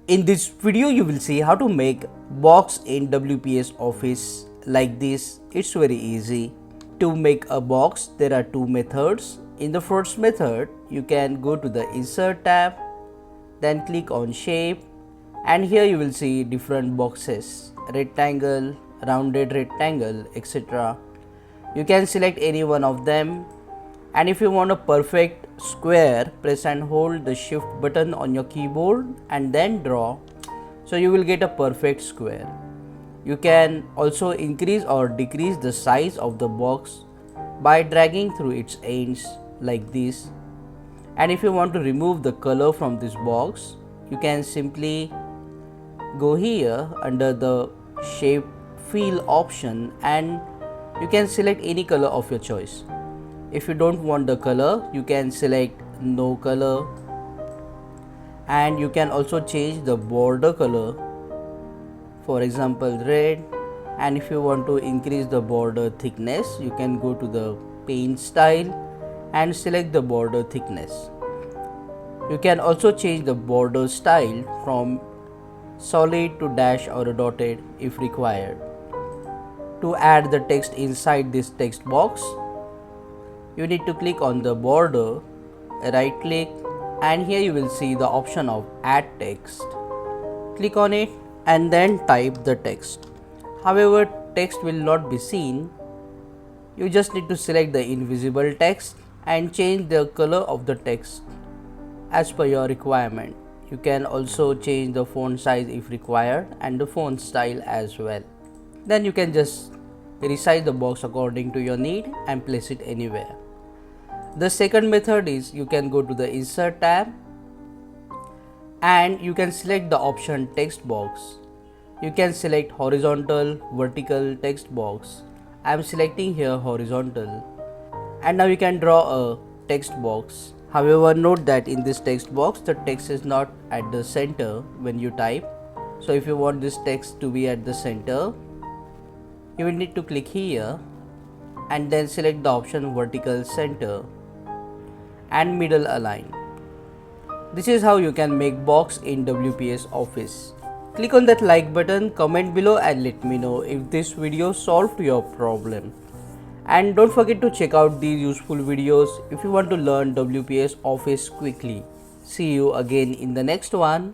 In this video you will see how to make box in WPS Office like this. It's very easy. To make a box there are two methods. In the first method you can go to the Insert tab, then click on Shape, and here you will see different boxes: rectangle, rounded rectangle, etc. You can select any one of them, and if you want a perfect square, press and hold the shift button on your keyboard and then draw, so you will get a perfect square. You can also increase or decrease the size of the box by dragging through its ends like this. And if you want to remove the color from this box, you can simply go here under the shape fill option and you can select any color of your choice. If you don't want the color, you can select no color, and you can also change the border color, for example red. And if you want to increase the border thickness, you can go to the paint style and select the border thickness. You can also change the border style from solid to dash or dotted if required. To add the text inside this text box, you need to click on the border, right click, and here you will see the option of add text. Click on it and then type the text. However, text will not be seen. You just need to select the invisible text and change the color of the text as per your requirement. You can also change the font size if required and the font style as well. Then you can just resize the box according to your need and place it anywhere. The second method is you can go to the Insert tab and you can select the option text box. You can select horizontal, vertical text box. I am selecting here horizontal, and now you can draw a text box. However, note that in this text box the text is not at the center when you type. So if you want this text to be at the center, you will need to click here and then select the option vertical center and middle align. This is how you can make box in WPS Office. Click on that like button, comment below and let me know if this video solved your problem. And don't forget to check out these useful videos if you want to learn WPS Office quickly. See you again in the next one.